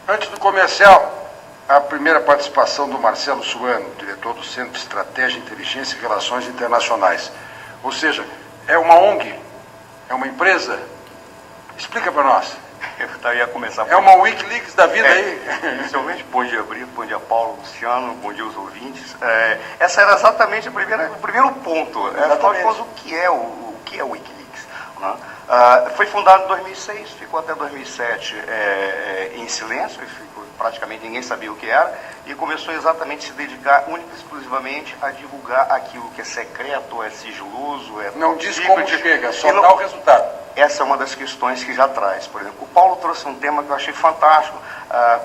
Antes do comercial, a primeira participação do Marcelo Suano, diretor do Centro de Estratégia, Inteligência e Relações Internacionais. Ou seja, é uma ONG? É uma empresa? Explica para nós. Eu ia começar É uma Wikileaks da vida aí? Inicialmente, bom dia, Brito, bom dia, Paulo, Luciano, bom dia aos ouvintes. Essa era exatamente o primeiro ponto. Afinal de contas, o que é o Wikileaks? Né? Foi fundado em 2006, ficou até 2007 em silêncio, praticamente ninguém sabia o que era, e começou exatamente a se dedicar única e exclusivamente a divulgar aquilo que é secreto, é sigiloso, Não diz como chega, só dá o resultado. Essa é uma das questões que já traz. Por exemplo, o Paulo trouxe um tema que eu achei fantástico,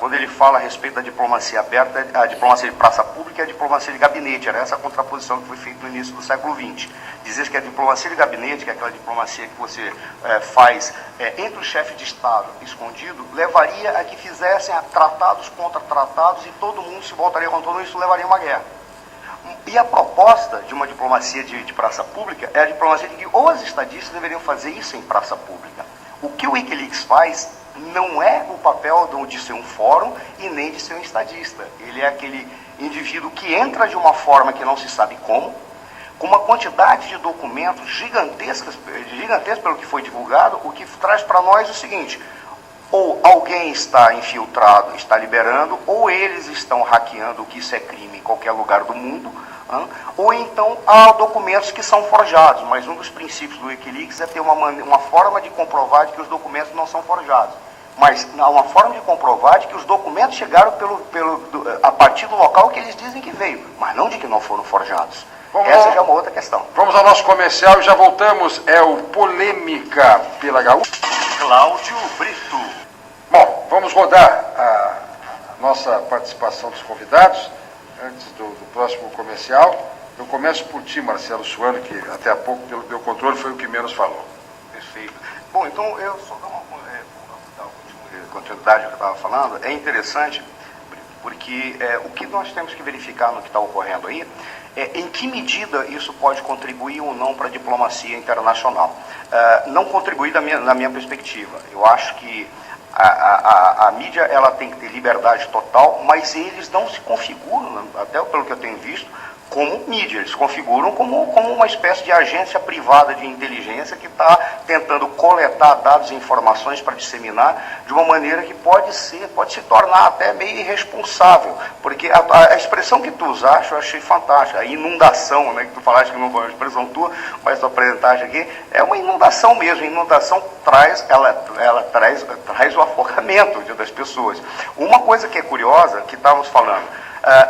quando ele fala a respeito da diplomacia aberta, a diplomacia de praça pública e a diplomacia de gabinete. Era essa a contraposição que foi feita no início do século XX. Dizer que a diplomacia de gabinete, que é aquela diplomacia que você faz entre o chefe de Estado escondido, levaria a que fizessem tratados contra tratados e todo mundo se voltaria contra todo mundo, isso levaria a uma guerra. E a proposta de uma diplomacia de praça pública é a diplomacia de que ou as estadistas deveriam fazer isso em praça pública. O que o Wikileaks faz não é o papel de ser um fórum e nem de ser um estadista. Ele é aquele indivíduo que entra de uma forma que não se sabe como, com uma quantidade de documentos gigantescas pelo que foi divulgado, o que traz para nós o seguinte: ou alguém está infiltrado, está liberando, ou eles estão hackeando, que isso é crime em qualquer lugar do mundo, ou então há documentos que são forjados, mas um dos princípios do Wikileaks é ter uma forma de comprovar de que os documentos não são forjados. Mas há uma forma de comprovar de que os documentos chegaram a partir do local que eles dizem que veio, mas não de que não foram forjados. Essa já é uma outra questão. Vamos ao nosso comercial e já voltamos. É o Polêmica pela Gaúcha. Cláudio Brito. Bom, vamos rodar a nossa participação dos convidados antes do próximo comercial. Eu começo por ti, Marcelo Suano, que até há pouco, pelo meu controle, foi o que menos falou. Perfeito. Bom, então eu só dar uma continuidade do que eu estava falando. É interessante, porque o que nós temos que verificar no que está ocorrendo aí é em que medida isso pode contribuir ou não para a diplomacia internacional. Não contribuir na minha perspectiva. Eu acho que a mídia ela tem que ter liberdade total, mas eles não se configuram, até pelo que eu tenho visto, como mídia. Eles se configuram como uma espécie de agência privada de inteligência que está tentando coletar dados e informações para disseminar de uma maneira que pode se tornar até meio irresponsável. Porque a expressão que tu usaste eu achei fantástica, a inundação, né, que tu falaste que não foi uma expressão tua, mas tu apresentaste aqui, é uma inundação mesmo. A inundação traz o afogamento das pessoas. Uma coisa que é curiosa, que estávamos falando,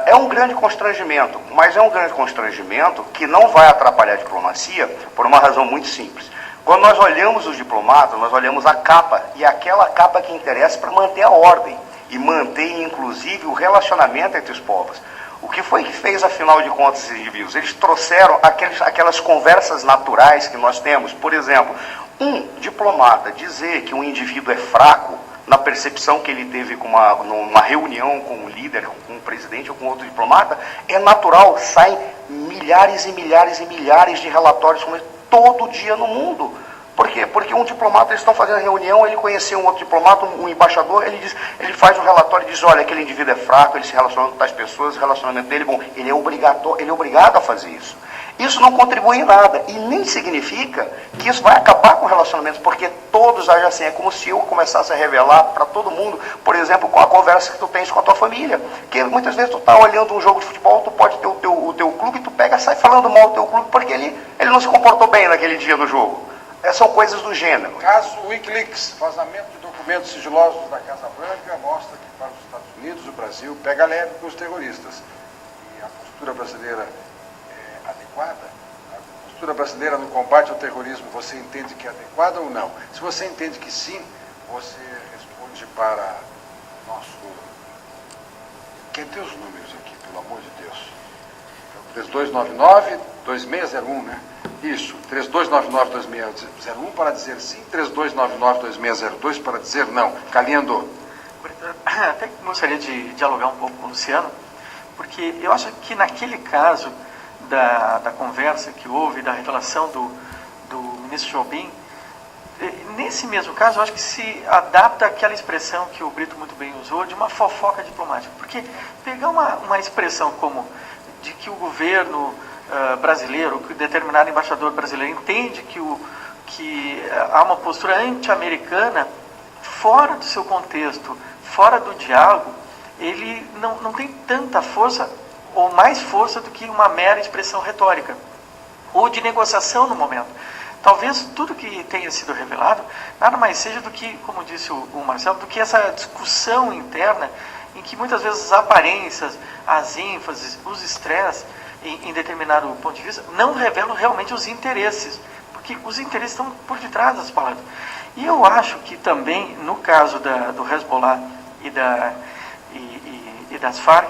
é um grande constrangimento, mas é um grande constrangimento que não vai atrapalhar a diplomacia por uma razão muito simples. Quando nós olhamos os diplomatas, nós olhamos a capa, e aquela capa que interessa para manter a ordem, e manter inclusive o relacionamento entre os povos. O que foi que fez, afinal de contas, esses indivíduos? Eles trouxeram aquelas conversas naturais que nós temos. Por exemplo, um diplomata dizer que um indivíduo é fraco, na percepção que ele teve numa reunião com um líder, com um presidente ou com outro diplomata, é natural, saem milhares e milhares e milhares de relatórios como esse todo dia no mundo. Por quê? Porque um diplomata, eles estão fazendo reunião, ele conheceu um outro diplomata, um embaixador, ele faz um relatório e diz, olha, aquele indivíduo é fraco, ele se relaciona com tais pessoas, o relacionamento dele, bom, ele é obrigado a fazer isso. Isso não contribui em nada e nem significa que isso vai acabar com relacionamentos, porque todos agem assim. É como se eu começasse a revelar para todo mundo, por exemplo, com a conversa que tu tens com a tua família. Porque muitas vezes tu está olhando um jogo de futebol, tu pode ter o teu clube e tu pega e sai falando mal do teu clube porque ele não se comportou bem naquele dia no jogo. São coisas do gênero. Caso Wikileaks, vazamento de documentos sigilosos da Casa Branca, mostra que para os Estados Unidos o Brasil pega leve com os terroristas. E a postura brasileira adequada? A postura brasileira no combate ao terrorismo, você entende que é adequada ou não? Se você entende que sim, você responde para nosso... Quem tem os números aqui, pelo amor de Deus? 3299-2601, né? Isso, 3299-2601 para dizer sim, 3299-2602 para dizer não. Caliendo. Até gostaria de dialogar um pouco com o Luciano, porque eu acho que naquele caso da conversa que houve, da revelação do ministro Jobim, Nesse mesmo caso, eu acho que se adapta àquela expressão que o Brito muito bem usou, de uma fofoca diplomática. Porque pegar uma expressão como de que o governo brasileiro, que determinado embaixador brasileiro entende que há uma postura anti-americana fora do seu contexto, fora do diálogo, ele não tem tanta força, ou mais força do que uma mera expressão retórica, ou de negociação no momento. Talvez tudo que tenha sido revelado, nada mais seja do que, como disse o Marcelo, do que essa discussão interna, em que muitas vezes as aparências, as ênfases, os estresses, em determinado ponto de vista, não revelam realmente os interesses, porque os interesses estão por detrás das palavras. E eu acho que também, no caso do Hezbollah e das Farc,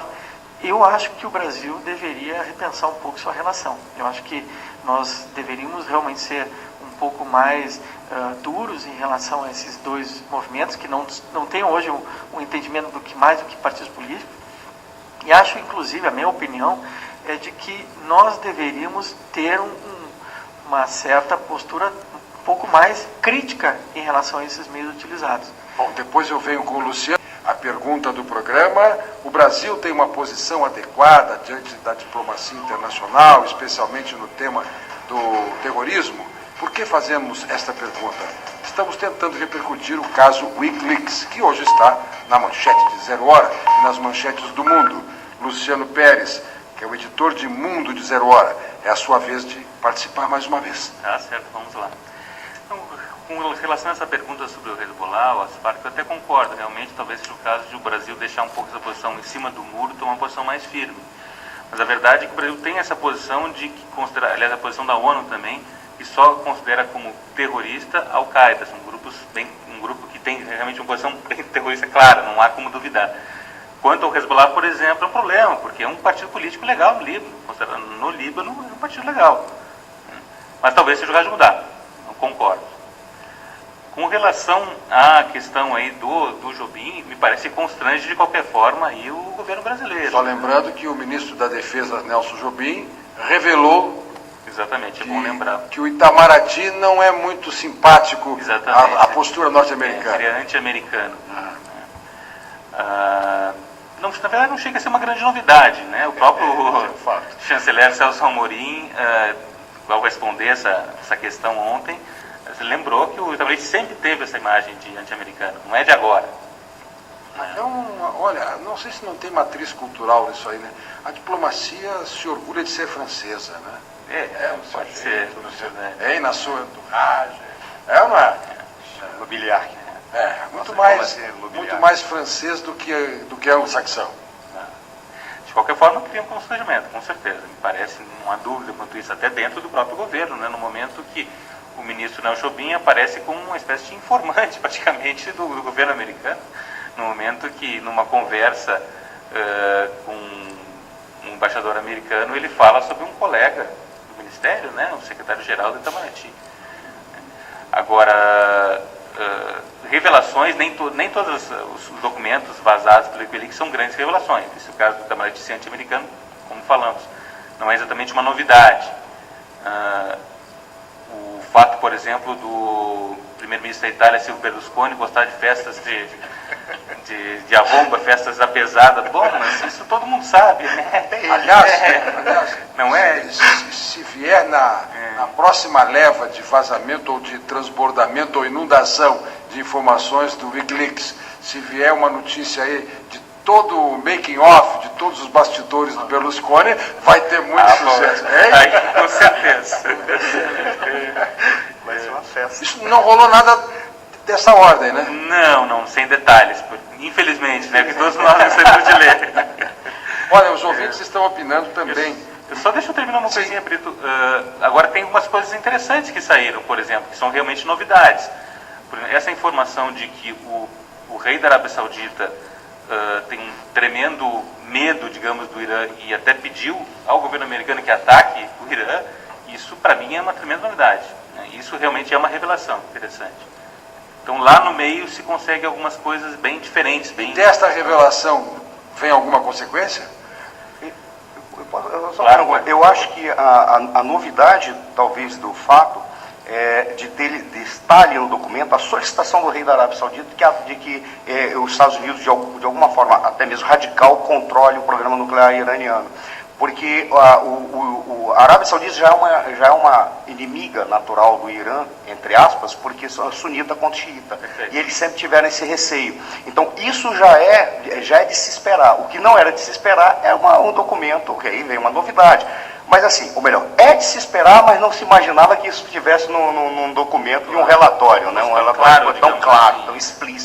eu acho que o Brasil deveria repensar um pouco sua relação. Eu acho que nós deveríamos realmente ser um pouco mais duros em relação a esses dois movimentos, que não têm hoje um entendimento mais do que partidos políticos. E acho, inclusive, a minha opinião é de que nós deveríamos ter uma certa postura um pouco mais crítica em relação a esses meios utilizados. Bom, depois eu venho com o Luciano. A pergunta do programa: o Brasil tem uma posição adequada diante da diplomacia internacional, especialmente no tema do terrorismo? Por que fazemos esta pergunta? Estamos tentando repercutir o caso Wikileaks, que hoje está na manchete de Zero Hora e nas manchetes do mundo. Luciano Pérez, que é o editor de Mundo de Zero Hora, é a sua vez de participar mais uma vez. Tá certo, vamos lá. Então, com relação a essa pergunta sobre o Hezbollah, o Farc, eu até concordo, realmente, talvez seja o caso de o Brasil deixar um pouco essa posição em cima do muro, tomar uma posição mais firme. Mas a verdade é que o Brasil tem essa posição de que considera, aliás, a posição da ONU também, que só considera como terrorista Al-Qaeda. São grupos um grupo que tem realmente uma posição bem terrorista clara, não há como duvidar. Quanto ao Hezbollah, por exemplo, é um problema, porque é um partido político legal no Líbano. Considerado no Líbano, é um partido legal. Mas talvez seja o caso de mudar, não concordo. Com relação à questão aí do Jobim, me parece que constrange de qualquer forma aí o governo brasileiro. Só lembrando que o ministro da Defesa, Nelson Jobim, revelou... Exatamente, é bom lembrar. Que o Itamaraty não é muito simpático à postura norte-americana. Seria anti-americano. Na verdade, não chega a ser uma grande novidade, né? O próprio chanceler Celso Amorim, ao responder essa questão ontem, lembrou que o Itamaraty sempre teve essa imagem de anti-americano, não é de agora. Olha, não sei se não tem matriz cultural nisso aí, né? A diplomacia se orgulha de ser francesa, né? Pode ser. Na sua entourage. É ou não é? Mobiliar. Muito mais francês do que anglo-saxão. De qualquer forma, cria um constrangimento, com certeza. Me parece, não há dúvida quanto isso, até dentro do próprio governo, né? No momento que o ministro Nelson Jobim aparece como uma espécie de informante, praticamente, do governo americano, no momento que, numa conversa com um embaixador americano, ele fala sobre um colega do ministério, né? O secretário-geral do Itamaraty. Agora, revelações, nem todos os documentos vazados pelo Wikileaks são grandes revelações. Esse é o caso do Itamaraty ser anti-americano, como falamos. Não é exatamente uma novidade. O fato, por exemplo, do primeiro-ministro da Itália, Silvio Berlusconi, gostar de festas de arromba, festas da pesada. Bom, mas isso todo mundo sabe, né? Aliás, não é? Se vier na próxima leva de vazamento ou de transbordamento ou inundação de informações do Wikileaks, se vier uma notícia aí de todo o making-off, de todos os bastidores do Berlusconi, vai ter muito sucesso. Com certeza. Vai ser uma festa. Isso não rolou nada dessa ordem, né? Não, sem detalhes. Infelizmente, né? Porque todos nós gostaríamos de ler. Olha, os ouvintes estão opinando também. Só deixa eu terminar uma coisinha, Brito. Agora tem algumas coisas interessantes que saíram, por exemplo, que são realmente novidades. Essa informação de que o rei da Arábia Saudita tem um tremendo medo, digamos, do Irã e até pediu ao governo americano que ataque o Irã, isso para mim é uma tremenda novidade. Né? Isso realmente é uma revelação interessante. Então lá no meio se consegue algumas coisas bem diferentes. E desta revelação vem alguma consequência? Eu acho que a novidade, talvez, do fato de estar ali no documento a solicitação do rei da Arábia Saudita de que os Estados Unidos, de alguma forma, até mesmo radical, controle o programa nuclear iraniano. Porque a Arábia Saudita já é uma inimiga natural do Irã, entre aspas, porque é sunita contra xiita. E eles sempre tiveram esse receio. Então, isso já é de se esperar. O que não era de se esperar é um documento, que aí veio uma novidade. Mas assim, ou melhor, é de se esperar, mas não se imaginava que isso estivesse num documento e um relatório, né? Um relatório tão claro, tão explícito.